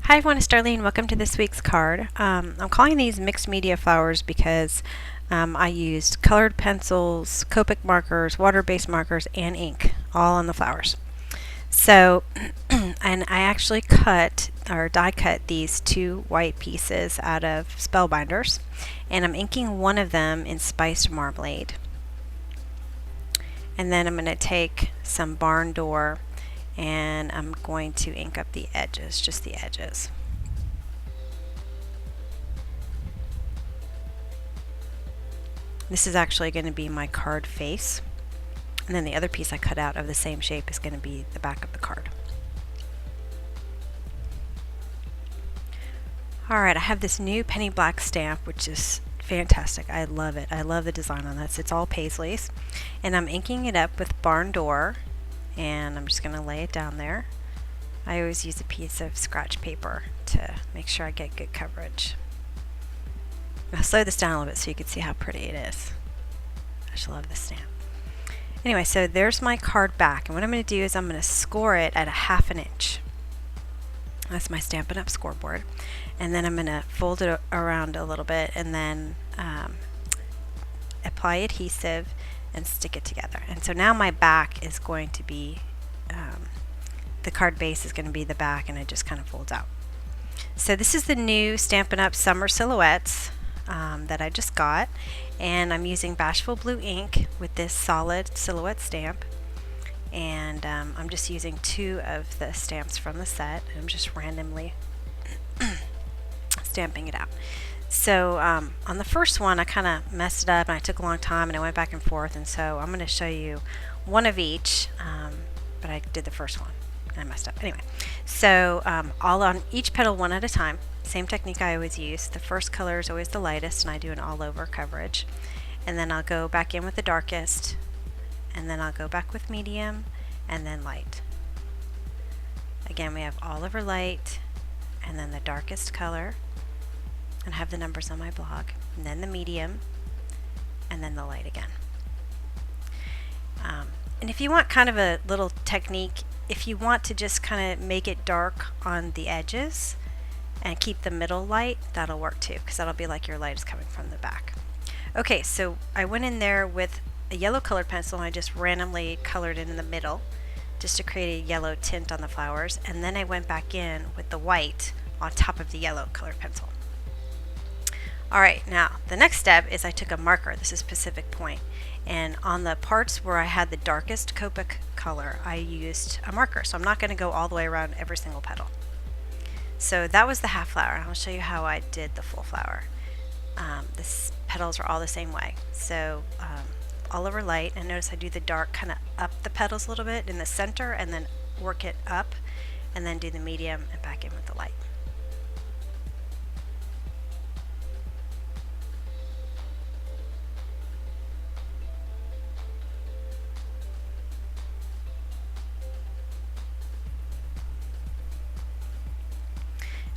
Hi everyone, it's Darlene. Welcome to this week's card. I'm calling these mixed media flowers because I used colored pencils, Copic markers, water-based markers, and ink all on the flowers. So, and I actually cut or die cut these two white pieces out of Spellbinders, and I'm inking one of them in Spiced Marmalade. And then I'm going to take some Barn Door and I'm going to ink up the edges, just the edges. This is actually going to be my card face, and then the other piece I cut out of the same shape is going to be the back of the card. Alright, I have this new Penny Black stamp, which is fantastic. I love it. I love the design on this. It's all paisleys, and I'm inking it up with Barn Door, and I'm just going to lay it down there. I always use a piece of scratch paper to make sure I get good coverage. I'll slow this down a little bit so you can see how pretty it is. I just love this stamp. Anyway, so there's my card back, and what I'm going to do is I'm going to score it at a 1/2 inch. That's my Stampin' Up! Scoreboard. And then I'm going to fold it around a little bit and then apply adhesive and stick it together. And so now my back is going to be, the card base is going to be the back, and it just kind of folds out. So this is the new Stampin' Up! Summer Silhouettes that I just got, and I'm using Bashful Blue ink with this solid silhouette stamp, and I'm just using 2 of the stamps from the set, and I'm just randomly stamping it out. So on the first one I kind of messed it up and I took a long time and I went back and forth, and so I'm going to show you one of each, but I did the first one and I messed up. Anyway, so all on each petal one at a time. Same technique I always use. The first color is always the lightest, and I do an all over coverage. And then I'll go back in with the darkest, and then I'll go back with medium, and then light. Again, we have all over light, and then the darkest color, and I have the numbers on my blog, and then the medium, and then the light again. And if you want kind of a little technique, if you want to just kind of make it dark on the edges and keep the middle light, that'll work too, because that'll be like your light is coming from the back. Okay, so I went in there with a yellow colored pencil and I just randomly colored it in the middle just to create a yellow tint on the flowers, and then I went back in with the white on top of the yellow colored pencil. Alright, now the next step is I took a marker. This is Pacific Point, and on the parts where I had the darkest Copic color I used a marker, so I'm not going to go all the way around every single petal. So that was the half flower, and I'll show you how I did the full flower. The petals are all the same way. So all over light, and notice I do the dark kind of up the petals a little bit in the center, and then work it up, and then do the medium and back in with the light.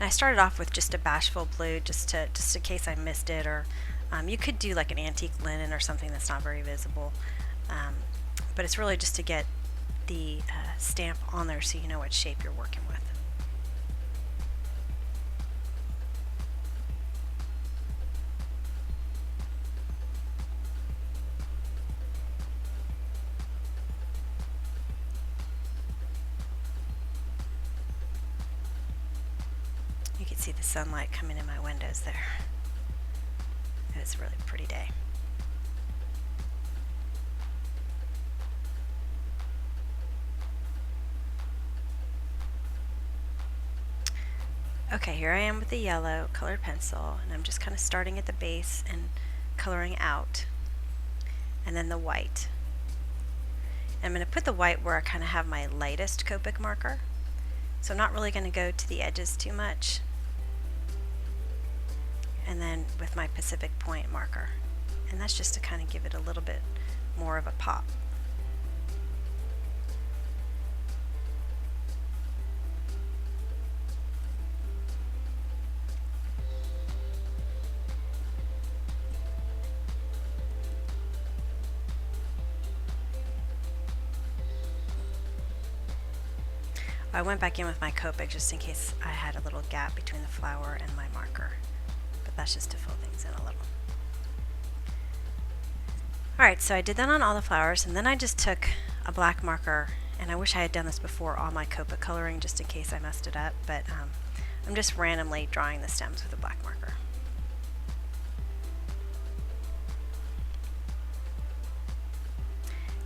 And I started off with just a Bashful Blue just in case I missed it, or you could do like an antique linen or something that's not very visible, but it's really just to get the stamp on there so you know what shape you're working with. You can see the sunlight coming in my windows there. It's a really pretty day. Okay, here I am with the yellow colored pencil, and I'm just kind of starting at the base and coloring out, and then the white. I'm going to put the white where I kind of have my lightest Copic marker, so I'm not really going to go to the edges too much, and then with my Pacific Point marker, and that's just to kind of give it a little bit more of a pop. I went back in with my Copic just in case I had a little gap between the flower and my marker, but that's just to fill things in a little. Alright, so I did that on all the flowers, and then I just took a black marker, and I wish I had done this before all my Copic coloring just in case I messed it up, but I'm just randomly drawing the stems with a black marker.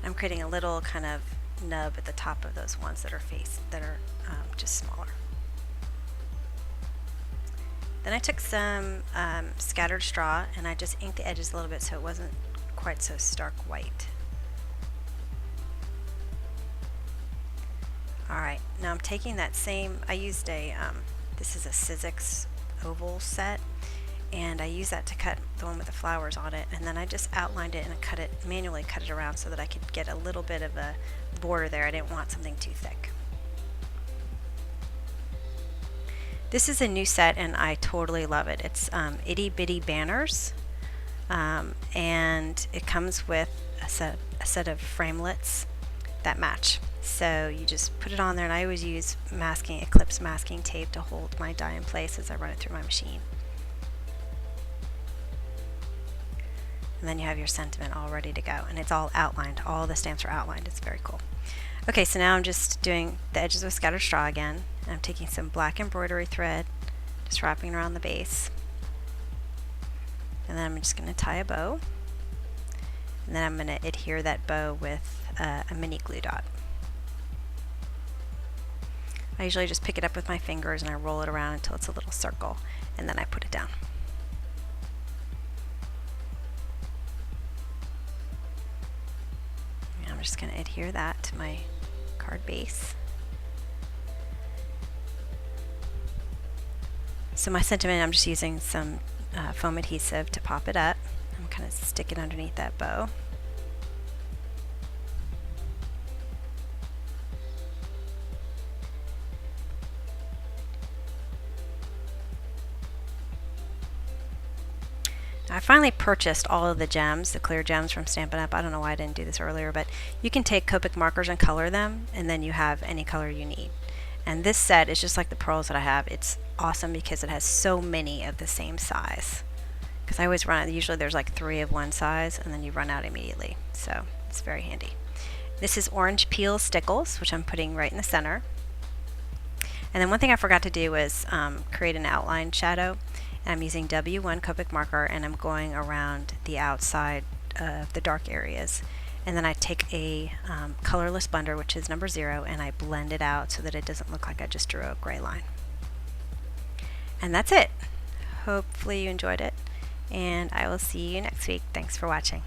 I'm creating a little kind of nub at the top of those ones that are just smaller. Then I took some scattered straw and I just inked the edges a little bit so it wasn't quite so stark white. Alright, now I'm taking that same, I used a, this is a Sizzix oval set, and I used that to cut the one with the flowers on it, and then I just outlined it and manually cut it around so that I could get a little bit of a border there. I didn't want something too thick. This is a new set and I totally love it. It's Itty Bitty Banners, and it comes with a set of framelits that match. So you just put it on there, and I always use Eclipse masking tape to hold my die in place as I run it through my machine. And then you have your sentiment all ready to go, and it's all outlined. All the stamps are outlined. It's very cool. Okay, so now I'm just doing the edges with scattered straw again. And I'm taking some black embroidery thread, just wrapping around the base. And then I'm just going to tie a bow. And then I'm going to adhere that bow with a mini glue dot. I usually just pick it up with my fingers and I roll it around until it's a little circle, and then I put it down. And I'm just going to adhere that to my card base. So my sentiment, I'm just using some foam adhesive to pop it up. I'm kind of sticking underneath that bow. I finally purchased all of the gems, the clear gems from Stampin' Up. I don't know why I didn't do this earlier, but you can take Copic markers and color them, and then you have any color you need. And this set is just like the pearls that I have. It's awesome because it has so many of the same size. Because I always run, usually there's like 3 of one size, and then you run out immediately. So it's very handy. This is Orange Peel Stickles, which I'm putting right in the center. And then one thing I forgot to do was create an outline shadow. And I'm using W1 Copic marker, and I'm going around the outside of the dark areas. And then I take a colorless blender, which is number 0, and I blend it out so that it doesn't look like I just drew a gray line. And that's it. Hopefully you enjoyed it, and I will see you next week. Thanks for watching.